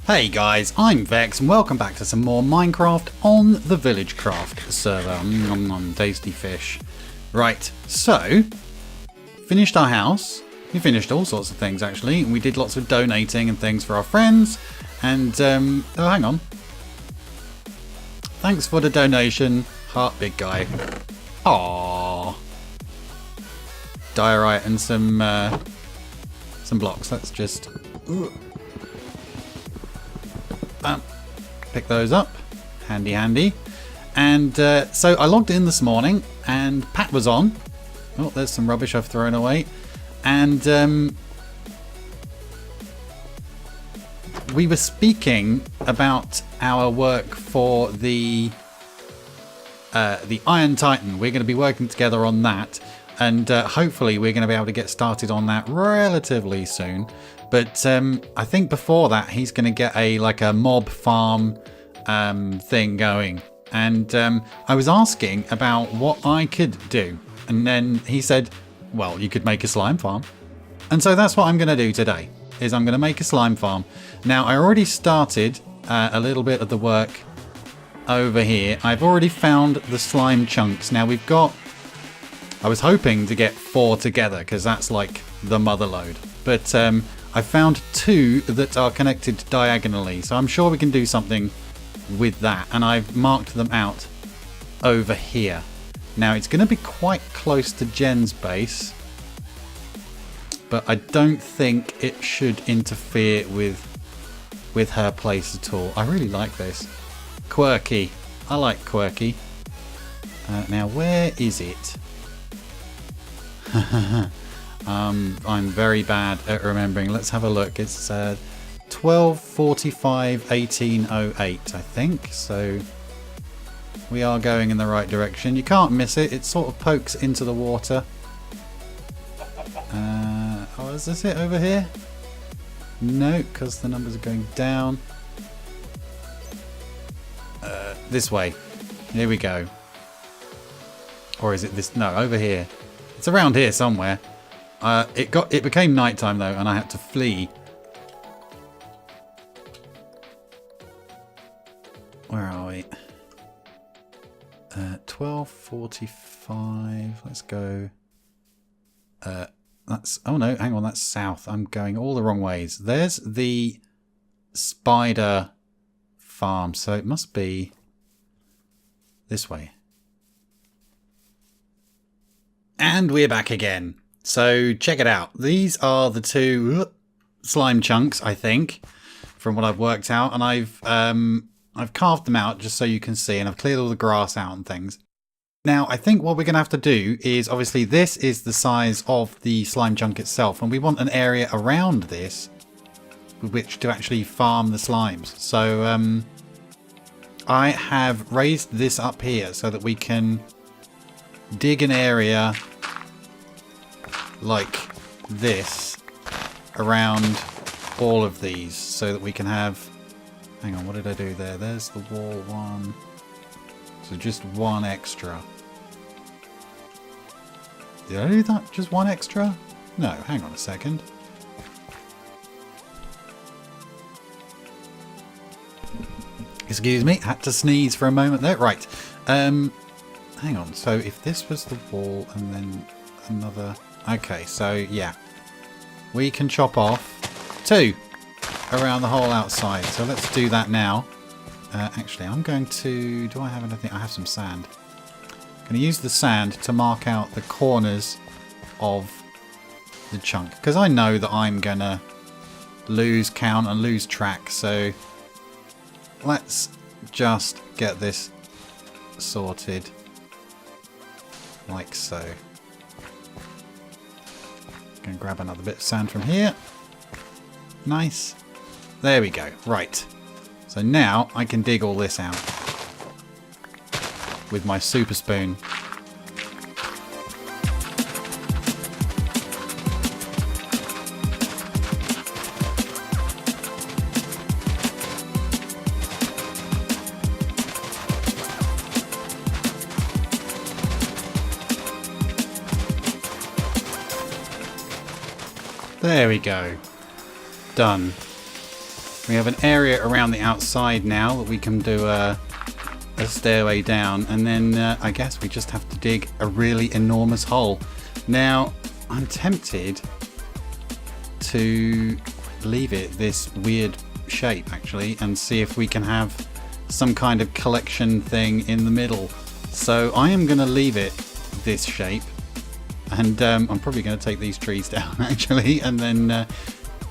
Hey guys, I'm Vex and welcome back to some more Minecraft on the Villag3craft server. Tasty fish. Right, so, finished our house. We finished all sorts of things actually. We did lots of donating and things for our friends. And, oh hang on. Thanks for the donation, heart big guy. Aww. Diorite and some blocks. Let's just... pick those up. Handy handy. And so I logged in this morning and Pat was on. Oh, there's some rubbish I've thrown away. And we were speaking about our work for the Iron Titan. We're going to be working together on that. And hopefully we're going to be able to get started on that relatively soon. But I think before that he's going to get a mob farm thing going. And I was asking about what I could do. And then he said, well, you could make a slime farm. And so that's what I'm going to do today, is I'm going to make a slime farm. Now, I already started a little bit of the work over here. I've already found the slime chunks. Now we've got... I was hoping to get 4 together because that's like the mother load. But I found 2 that are connected diagonally. So I'm sure we can do something with that. And I've marked them out over here. Now it's going to be quite close to Jen's base. But I don't think it should interfere with her place at all. I really like this. Quirky. I like quirky. Now where is it? I'm very bad at remembering. Let's have a look. It's 12:45:1808, I think. So we are going in the right direction. You can't miss it. It sort of pokes into the water. Oh, is this it over here? No, because the numbers are going down. This way. Here we go. Or is it this? No, over here. It's around here somewhere. It became nighttime though, and I had to flee. Where are we? 12:45. Let's go. That's... Oh no, hang on. That's south. I'm going all the wrong ways. There's the spider farm, so it must be this way. And we're back again. So check it out. These are the 2 slime chunks, I think, from what I've worked out. And I've carved them out just so you can see. And I've cleared all the grass out and things. Now, I think what we're going to have to do is, obviously, this is the size of the slime chunk itself. And we want an area around this with which to actually farm the slimes. So I have raised this up here so that we can dig an area like this around all of these so that we can have... Hang on, what did I do there? There's the wall one. So just 1 extra. Did I do that? Just 1 extra? No, hang on a second. Excuse me, had to sneeze for a moment there. Right. Hang on, so if this was the wall and then another... Okay, so yeah. We can chop off 2 around the whole outside. So let's do that now. Actually, I'm going to... Do I have anything? I have some sand. I'm going to use the sand to mark out the corners of the chunk. Because I know that I'm going to lose count and lose track. So let's just get this sorted. Like so. Gonna grab another bit of sand from here. Nice. There we go. Right. So now I can dig all this out with my super spoon. There we go. Done. We have an area around the outside now that we can do a stairway down, and then I guess we just have to dig a really enormous hole. Now, I'm tempted to leave it this weird shape actually and see if we can have some kind of collection thing in the middle. So I am going to leave it this shape, and I'm probably going to take these trees down actually, and then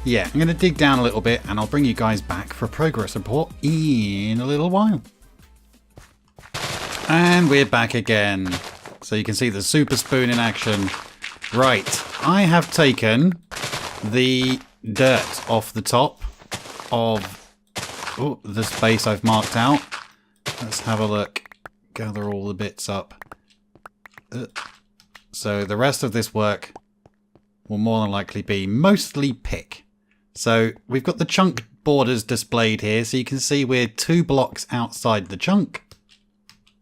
yeah, I'm going to dig down a little bit and I'll bring you guys back for a progress report in a little while. And we're back again. So you can see the super spoon in action. Right, I have taken the dirt off the top of the space I've marked out. Let's have a look. Gather all the bits up. So the rest of this work will more than likely be mostly pick. So we've got the chunk borders displayed here, so you can see we're 2 blocks outside the chunk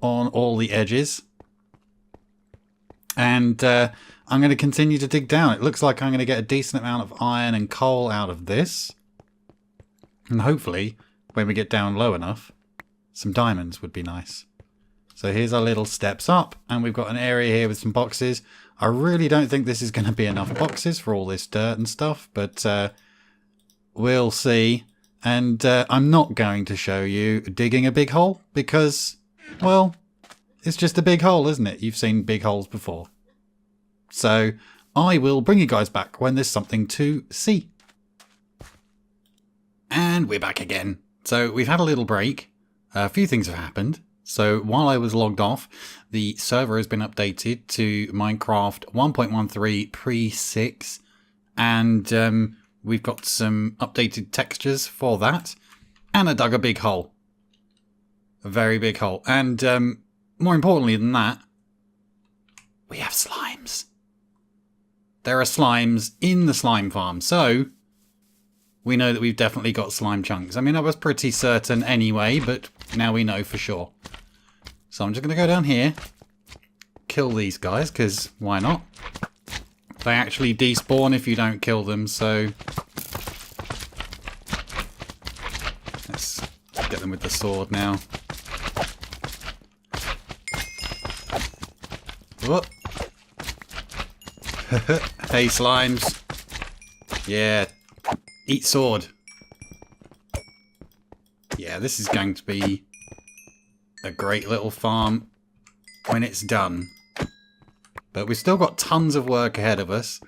on all the edges. And I'm going to continue to dig down. It looks like I'm going to get a decent amount of iron and coal out of this. And hopefully, when we get down low enough, some diamonds would be nice. So here's our little steps up, and we've got an area here with some boxes. I really don't think this is going to be enough boxes for all this dirt and stuff, but we'll see. And I'm not going to show you digging a big hole because, well, it's just a big hole, isn't it? You've seen big holes before. So I will bring you guys back when there's something to see. And we're back again. So we've had a little break. A few things have happened. So while I was logged off, the server has been updated to Minecraft 1.13 pre-6. And we've got some updated textures for that. And I dug a big hole. A very big hole. And more importantly than that, we have slimes. There are slimes in the slime farm. So we know that we've definitely got slime chunks. I mean, I was pretty certain anyway, but now we know for sure. So I'm just going to go down here, kill these guys, because why not? They actually despawn if you don't kill them, so let's get them with the sword now. Whoop. Hey, slimes. Yeah. Eat sword. Yeah, this is going to be a great little farm when it's done. But we've still got tons of work ahead of us.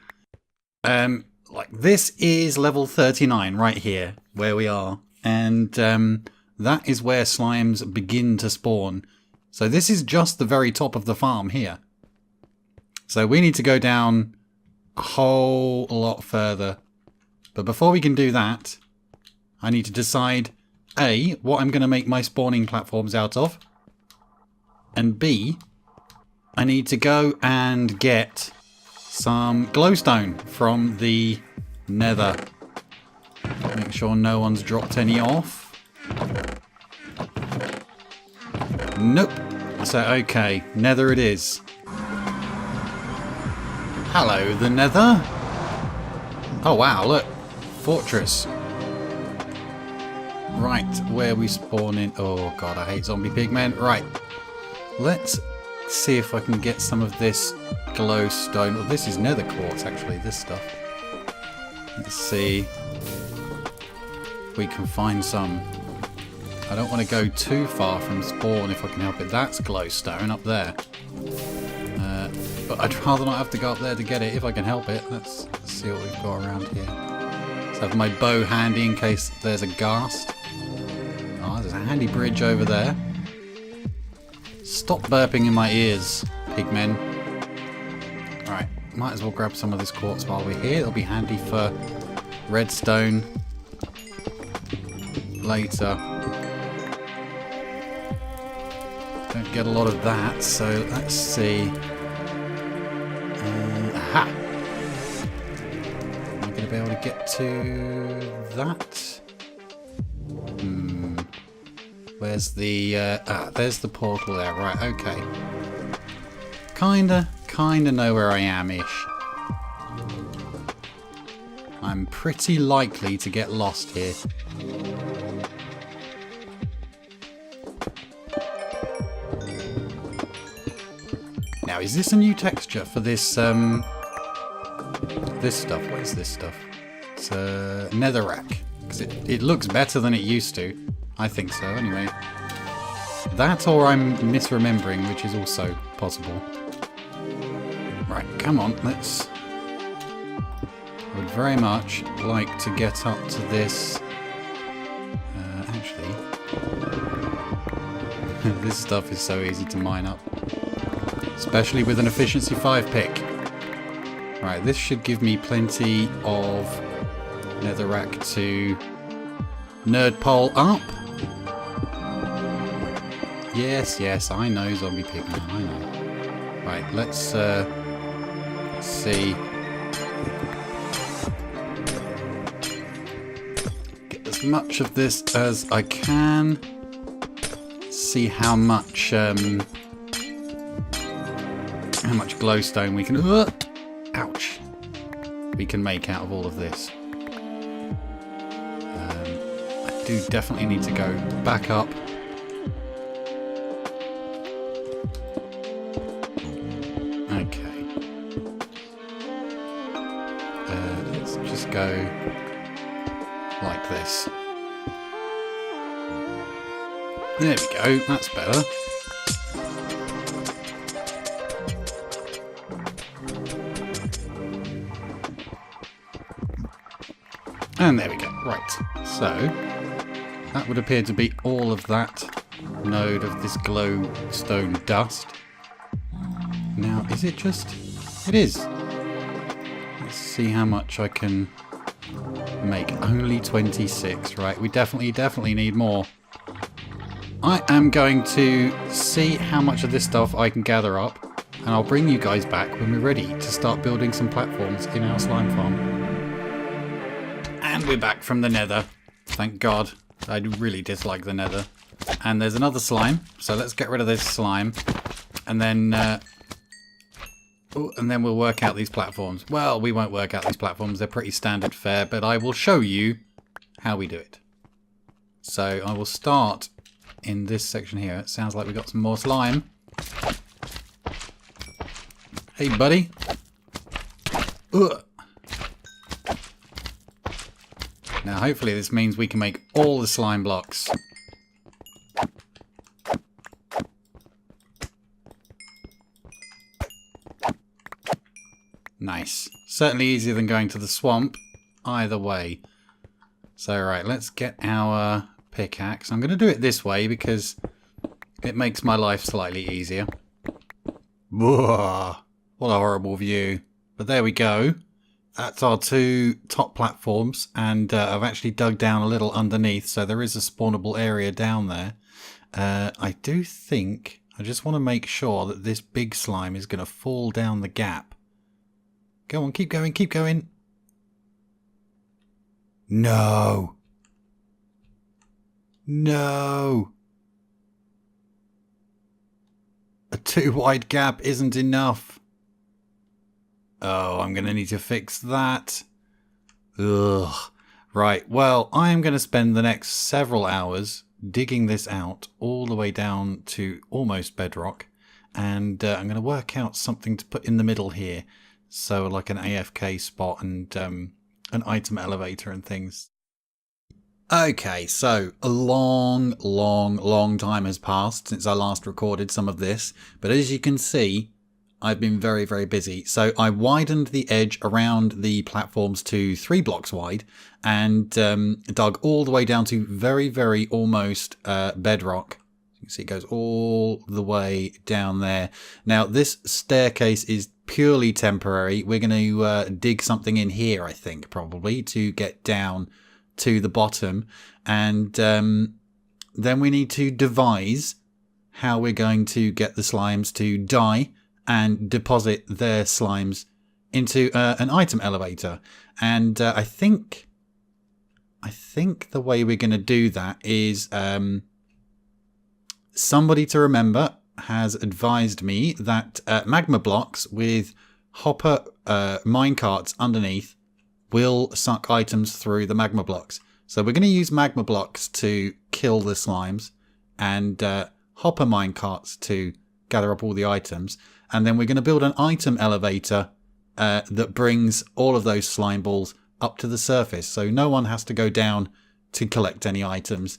Like this is level 39 right here, where we are. And that is where slimes begin to spawn. So this is just the very top of the farm here. So we need to go down a whole lot further. But before we can do that, I need to decide A, what I'm going to make my spawning platforms out of. And B, I need to go and get some glowstone from the nether. Make sure no one's dropped any off. Nope. So, okay, nether it is. Hello, the nether. Oh, wow, look. Fortress. Right, where we spawn in. Oh, God, I hate zombie pigmen. Right. Let's see if I can get some of this glowstone. Well, this is nether quartz, actually, this stuff. Let's see if we can find some. I don't want to go too far from spawn if I can help it. That's glowstone up there. But I'd rather not have to go up there to get it if I can help it. Let's see what we've got around here. Let's have my bow handy in case there's a ghast. Oh, there's a handy bridge over there. Stop burping in my ears, pigmen. Alright, might as well grab some of this quartz while we're here. It'll be handy for redstone later. Don't get a lot of that, so let's see. Aha! Am I going to be able to get to that? Where's the... there's the portal there. Right, okay. Kinda know where I am-ish. I'm pretty likely to get lost here. Now, is this a new texture for this, this stuff? What is this stuff? It's a netherrack. Because it looks better than it used to. I think so, anyway. That or I'm misremembering, which is also possible. Right, come on, let's... I would very much like to get up to this... actually... this stuff is so easy to mine up. Especially with an efficiency 5 pick. Right, this should give me plenty of netherrack to nerd pole up. Yes, yes, I know, zombie pigman, I know. Right, let's see. Get as much of this as I can. See how much glowstone we can... ouch! We can make out of all of this. I do definitely need to go back up. Okay. Let's just go like this. There we go, that's better. And there we go. Right. So, that would appear to be all of that node of this glowstone dust. Now, is it just... It is. Let's see how much I can make. Only 26. Right, we definitely need more. I am going to see how much of this stuff I can gather up. And I'll bring you guys back when we're ready to start building some platforms in our slime farm. And we're back from the nether. Thank God. I really dislike the nether. And there's another slime. So let's get rid of this slime. And then... and then we'll work out these platforms. Well, we won't work out these platforms. They're pretty standard fare. But I will show you how we do it. So I will start in this section here. It sounds like we got some more slime. Hey, buddy. Ugh. Now, hopefully this means we can make all the slime blocks. Nice. Certainly easier than going to the swamp. Either way. So, right, let's get our pickaxe. I'm going to do it this way because it makes my life slightly easier. Whoa, what a horrible view. But there we go. That's our two top platforms, and I've actually dug down a little underneath, so there is a spawnable area down there. I do think, I just want to make sure that this big slime is going to fall down the gap. Go on, keep going, keep going. No. No. A too wide gap isn't enough. Oh, I'm going to need to fix that. Ugh. Right, well, I am going to spend the next several hours digging this out all the way down to almost bedrock. And I'm going to work out something to put in the middle here. So like an AFK spot and an item elevator and things. Okay, so a long time has passed since I last recorded some of this. But as you can see, I've been very busy. So I widened the edge around the platforms to 3 blocks wide and dug all the way down to very almost bedrock. You can see it goes all the way down there. Now this staircase is purely temporary. We're going to dig something in here, I think, probably, to get down to the bottom. And then we need to devise how we're going to get the slimes to die and deposit their slimes into an item elevator. And I think the way we're going to do that is somebody to remember has advised me that magma blocks with hopper minecarts underneath will suck items through the magma blocks. So we're going to use magma blocks to kill the slimes and hopper mine carts to gather up all the items. And then we're going to build an item elevator that brings all of those slime balls up to the surface. So no one has to go down to collect any items.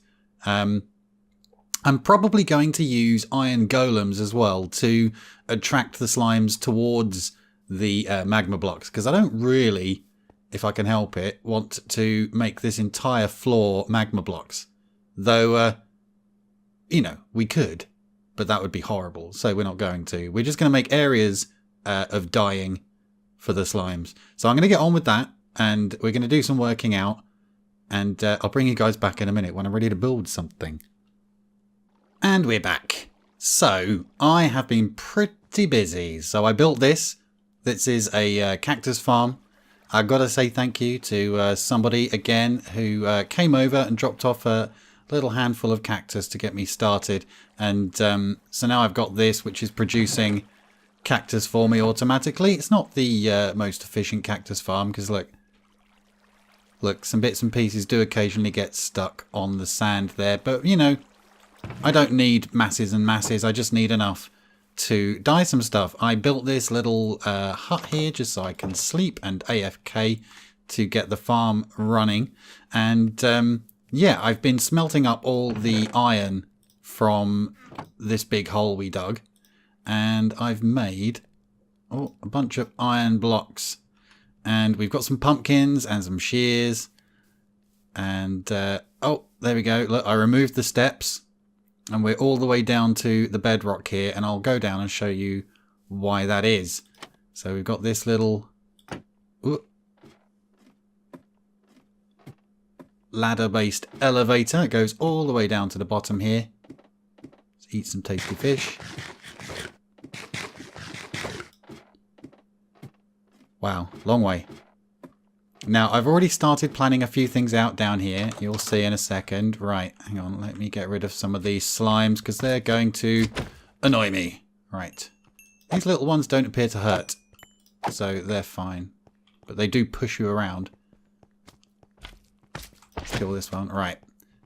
I'm probably going to use iron golems as well to attract the slimes towards the magma blocks, because I don't really, if I can help it, want to make this entire floor magma blocks. Though, you know, we could, but that would be horrible. So we're not going to. We're just going to make areas of dying for the slimes. So I'm going to get on with that, and we're going to do some working out. And I'll bring you guys back in a minute when I'm ready to build something. And we're back. So I have been pretty busy. So I built this. This is a cactus farm. I've got to say thank you to somebody again who came over and dropped off a little handful of cactus to get me started. And so now I've got this, which is producing cactus for me automatically. It's not the most efficient cactus farm because look, some bits and pieces do occasionally get stuck on the sand there. But, you know, I don't need masses and masses. I just need enough to dye some stuff. I built this little hut here just so I can sleep and AFK to get the farm running. And yeah, I've been smelting up all the iron from this big hole we dug. And I've made a bunch of iron blocks. And we've got some pumpkins and some shears. And, oh, there we go. Look, I removed the steps. And we're all the way down to the bedrock here. And I'll go down and show you why that is. So we've got this little ladder-based elevator. It goes all the way down to the bottom here. Let's eat some tasty fish. Wow, long way. Now, I've already started planning a few things out down here. You'll see in a second. Right, hang on. Let me get rid of some of these slimes because they're going to annoy me. Right. These little ones don't appear to hurt, so they're fine. But they do push you around. Let's kill this one. Right.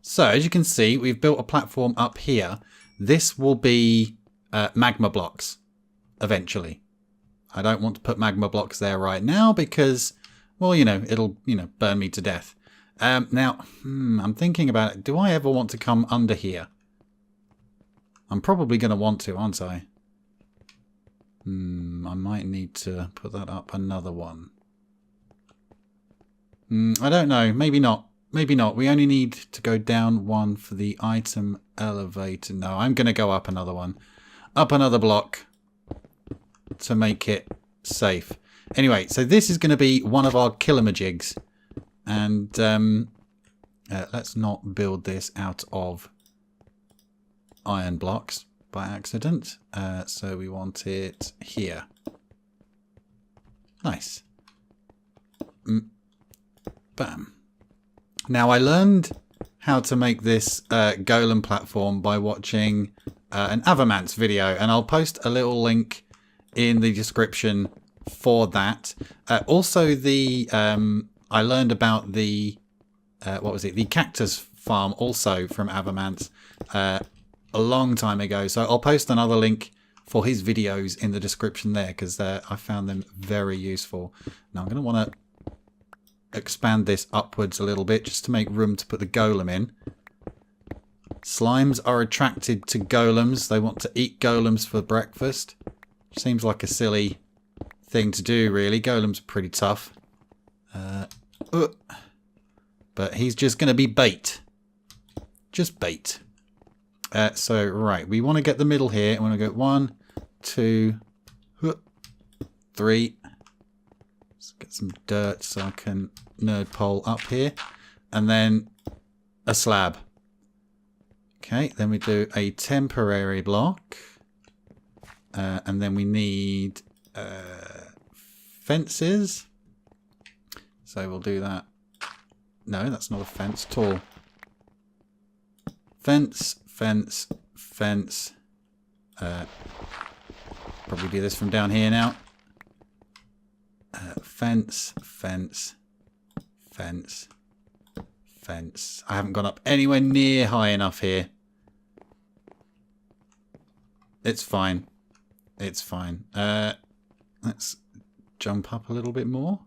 So, as you can see, we've built a platform up here. This will be magma blocks eventually. I don't want to put magma blocks there right now because, well, you know, it'll, burn me to death. Now, I'm thinking about it. Do I ever want to come under here? I'm probably going to want to, aren't I? I might need to put that up another one. I don't know. Maybe not. Maybe not. We only need to go down one for the item elevator. No, I'm going to go up another one. Up another block to make it safe. Anyway, so this is going to be one of our killamajigs. And let's not build this out of iron blocks by accident. So we want it here. Nice. Bam. Now, I learned how to make this golem platform by watching an Avamance video. And I'll post a little link in the description for that. Also, I learned about the the cactus farm also from Avamance a long time ago. So I'll post another link for his videos in the description there because I found them very useful. Now I'm going to want to expand this upwards a little bit just to make room to put the golem in. Slimes are attracted to golems. They want to eat golems for breakfast. Seems like a silly thing to do, really. Golem's pretty tough. But he's just going to be bait. Just bait. So, right. We want to get the middle here. I want to go 1, 2, 3. Let's get some dirt so I can nerd pole up here. And then a slab. Okay, then we do a temporary block. And then we need fences. So we'll do that. No, that's not a fence at all. Fence, fence, fence. Probably do this from down here now. Fence, fence, Fence. Fence. I haven't gone up anywhere near high enough here. It's fine. It's fine. Let's jump up a little bit more.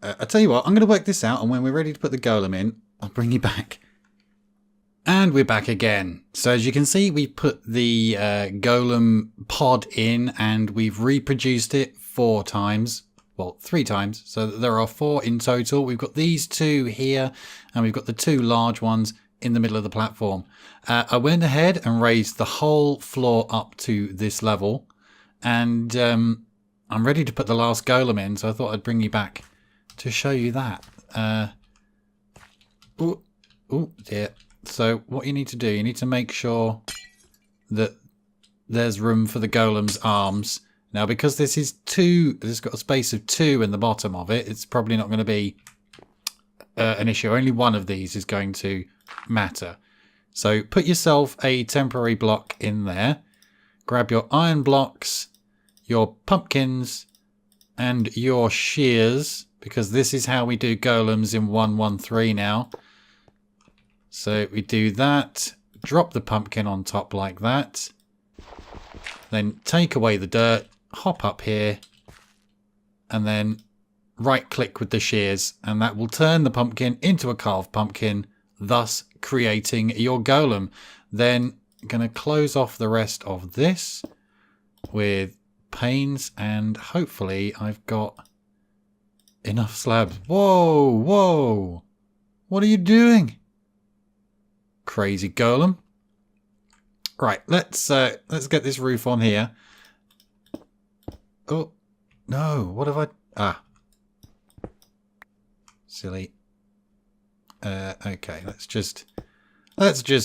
I'll tell you what, I'm going to work this out, and when we're ready to put the golem in, I'll bring you back. And we're back again. So as you can see, we've put the golem pod in, and we've reproduced it 4 times. Well, 3 times. So there are 4 in total. We've got these 2 here, and we've got the 2 large ones in the middle of the platform. I went ahead and raised the whole floor up to this level, and I'm ready to put the last golem in, so I thought I'd bring you back to show you that. Oh dear. So what you need to do, you need to make sure that there's room for the golem's arms. Now, because this is 2, this has got a space of 2 in the bottom of it, it's probably not going to be an issue. Only one of these is going to matter. So put yourself a temporary block in there. Grab your iron blocks, your pumpkins, and your shears, because this is how we do golems in 1.1.3 now. So we do that, drop the pumpkin on top like that, then take away the dirt, hop up here, and then right click with the shears, and that will turn the pumpkin into a carved pumpkin, thus creating your golem. Then I'm going to close off the rest of this with panes, and hopefully I've got enough slabs. Whoa, whoa, what are you doing? Crazy golem. Right, let's get this roof on here. Oh no, what have I? Silly. Okay, let's just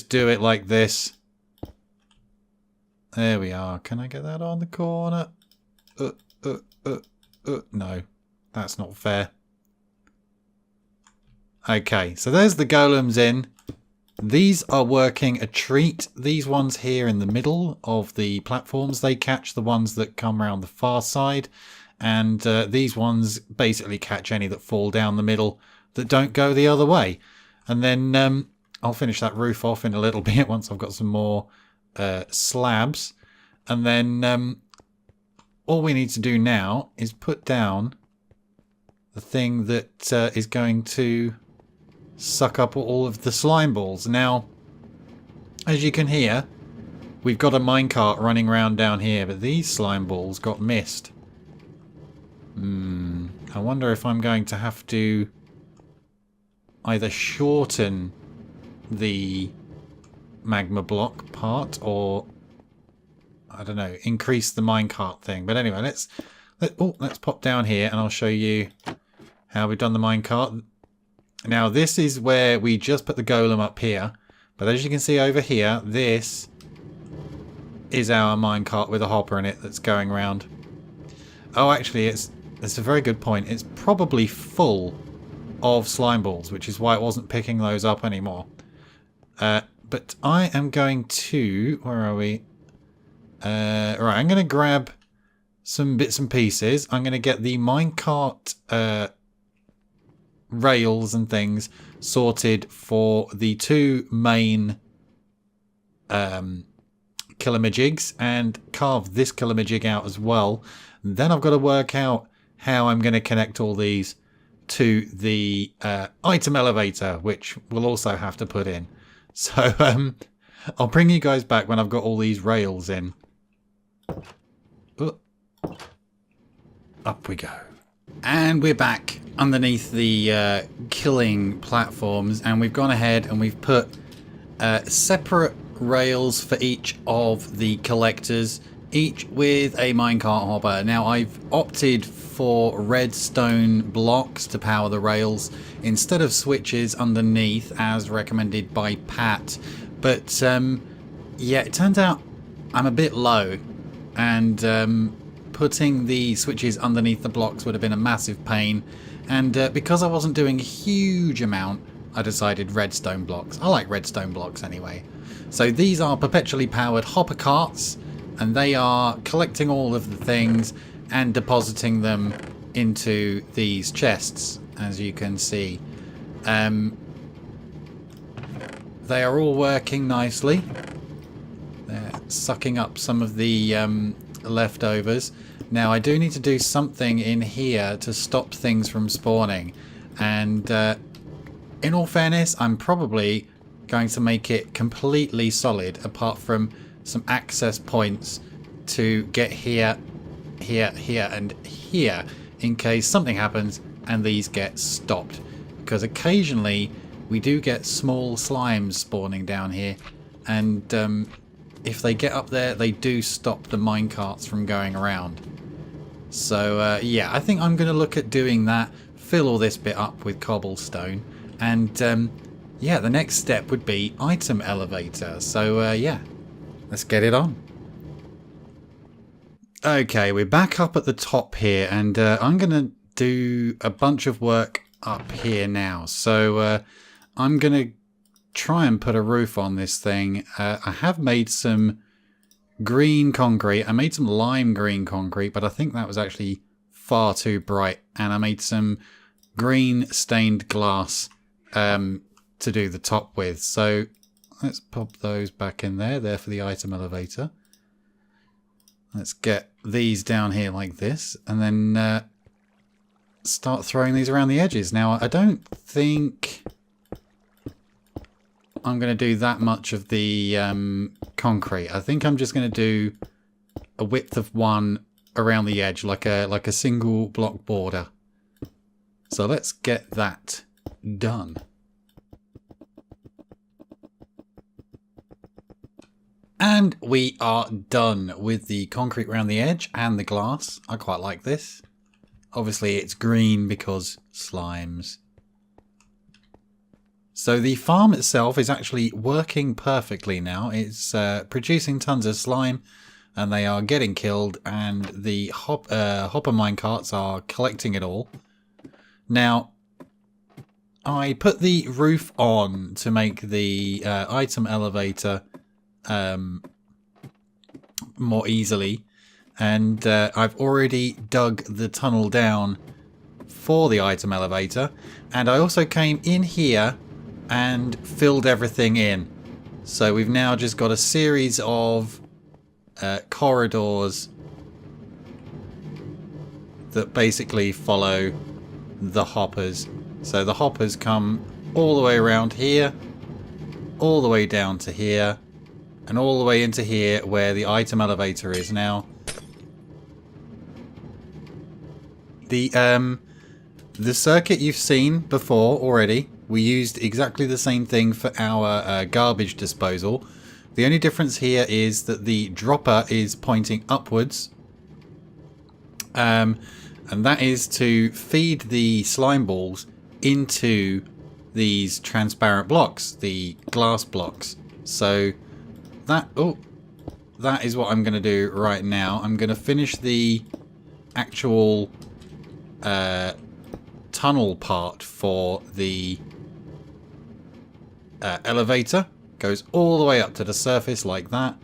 do it like this. There we are. Can I get that on the corner? No, that's not fair. Okay, so there's the golems in. These are working a treat. These ones here in the middle of the platforms, they catch the ones that come around the far side. And these ones basically catch any that fall down the middle that don't go the other way. And then I'll finish that roof off in a little bit once I've got some more slabs. And then all we need to do now is put down the thing that is going to suck up all of the slime balls. Now, as you can hear, we've got a minecart running around down here, but these slime balls got missed. I wonder if I'm going to have to either shorten the magma block part or, I don't know, increase the minecart thing. But anyway, let's pop down here and I'll show you how we've done the minecart. Now, this is where we just put the golem up here. But as you can see over here, this is our minecart with a hopper in it that's going around. Oh, actually, it's a very good point. It's probably full of slime balls, which is why it wasn't picking those up anymore. But I am going to... Where are we? Right, I'm going to grab some bits and pieces. I'm going to get the minecart rails and things sorted for the 2 main killamajigs and carve this killamajig out as well. Then I've got to work out how I'm going to connect all these to the item elevator, which we'll also have to put in. So I'll bring you guys back when I've got all these rails in. Up we go. And we're back underneath the killing platforms, and we've gone ahead and we've put separate rails for each of the collectors, each with a minecart hopper. Now, I've opted for redstone blocks to power the rails instead of switches underneath as recommended by Pat. But yeah, it turns out I'm a bit low, and putting the switches underneath the blocks would have been a massive pain. And because I wasn't doing a huge amount, I decided redstone blocks. I like redstone blocks anyway. So these are perpetually powered hopper carts, and they are collecting all of the things and depositing them into these chests, as you can see. They are all working nicely. They're sucking up some of the leftovers. Now I do need to do something in here to stop things from spawning, and in all fairness, I'm probably going to make it completely solid, apart from some access points to get here, here, here and here, in case something happens and these get stopped, because occasionally we do get small slimes spawning down here, and if they get up there they do stop the minecarts from going around. So yeah, I think I'm going to look at doing that, fill all this bit up with cobblestone, and yeah, the next step would be item elevator. So yeah, let's get it on. Okay, we're back up at the top here, and I'm going to do a bunch of work up here now. So I'm going to try and put a roof on this thing. I have made some green concrete. I made some lime green concrete, but I think that was actually far too bright. And I made some green stained glass to do the top with. So let's pop those back in there for the item elevator. Let's get these down here like this, and then start throwing these around the edges. Now, I don't think I'm going to do that much of the concrete. I think I'm just going to do a width of one around the edge, like a single block border. So let's get that done. And we are done with the concrete around the edge and the glass. I quite like this. Obviously it's green because slimes. So the farm itself is actually working perfectly now. It's producing tons of slime, and they are getting killed, and the hopper minecarts are collecting it all. Now, I put the roof on to make the item elevator more easily, and I've already dug the tunnel down for the item elevator, and I also came in here and filled everything in. So we've now just got a series of corridors that basically follow the hoppers. So the hoppers come all the way around here, all the way down to here, and all the way into here where the item elevator is now. The circuit you've seen before already. We used exactly the same thing for our garbage disposal. The only difference here is that the dropper is pointing upwards. And that is to feed the slime balls into these transparent blocks, the glass blocks. So that is what I'm going to do right now. I'm going to finish the actual tunnel part for the elevator. Goes all the way up to the surface like that,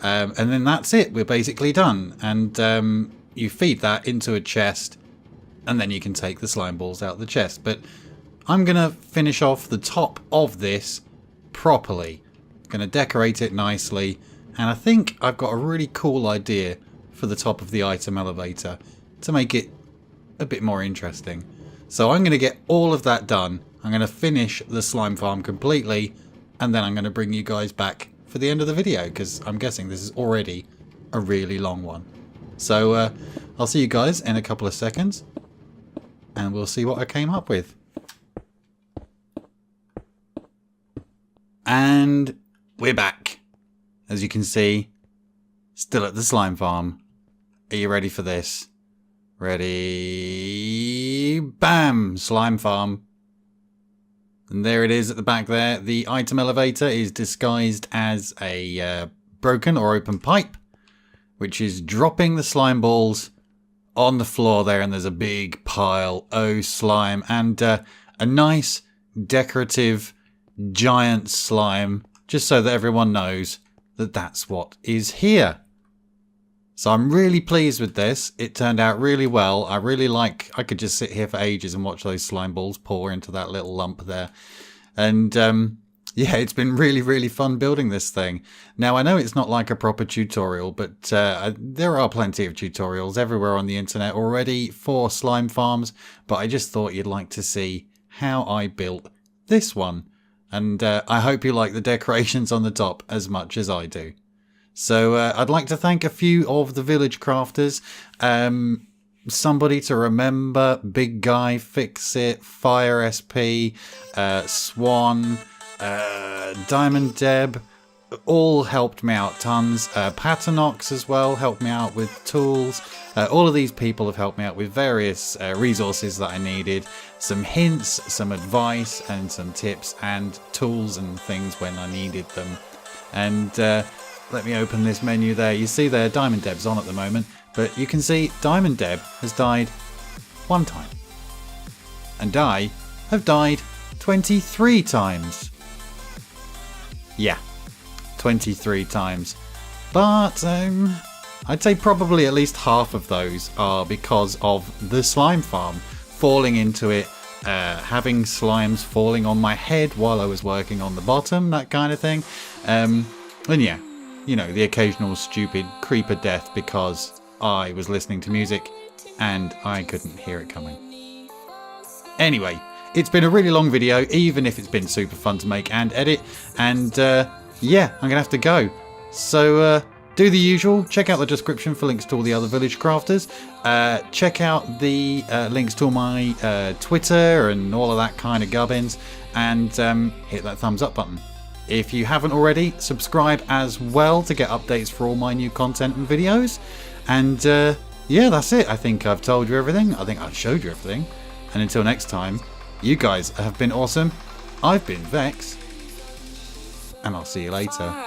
and then that's it. We're basically done, and you feed that into a chest, and then you can take the slime balls out of the chest. But I'm gonna finish off the top of this properly. Gonna decorate it nicely, and I think I've got a really cool idea for the top of the item elevator to make it a bit more interesting. So I'm going to get all of that done. I'm going to finish the slime farm completely, and then I'm going to bring you guys back for the end of the video, because I'm guessing this is already a really long one. So I'll see you guys in a couple of seconds, and we'll see what I came up with. And we're back. As you can see, still at the slime farm. Are you ready for this? Ready? Bam! Slime farm. And there it is at the back there. The item elevator is disguised as a broken or open pipe, which is dropping the slime balls on the floor there, and there's a big pile of slime, and a nice decorative giant slime, just so that everyone knows that that's what is here. So I'm really pleased with this. It turned out really well. I could just sit here for ages and watch those slime balls pour into that little lump there. And yeah, it's been really, really fun building this thing. Now, I know it's not like a proper tutorial, but there are plenty of tutorials everywhere on the internet already for slime farms. But I just thought you'd like to see how I built this one. And I hope you like the decorations on the top as much as I do. So I'd like to thank a few of the village crafters. Somebody to remember, Big Guy, Fix It, Fire SP, Swan, Diamond Deb, all helped me out tons. Paternox as well helped me out with tools. All of these people have helped me out with various resources that I needed. Some hints, some advice, and some tips and tools and things when I needed them. And let me open this menu there. You see there, Diamond Deb's on at the moment. But you can see Diamond Deb has died 1 time. And I have died 23 times. Yeah, 23 times. But I'd say probably at least half of those are because of the slime farm. Falling into it, having slimes falling on my head while I was working on the bottom, that kind of thing. And yeah, you know, the occasional stupid creeper death because I was listening to music and I couldn't hear it coming. Anyway, it's been a really long video, even if it's been super fun to make and edit. And yeah, I'm going to have to go. So do the usual. Check out the description for links to all the other village crafters. Check out the links to all my Twitter and all of that kind of gubbins. And hit that thumbs up button. If you haven't already, subscribe as well to get updates for all my new content and videos. And yeah, that's it. I think I've told you everything. I think I've showed you everything. And until next time, you guys have been awesome. I've been Vex. And I'll see you later.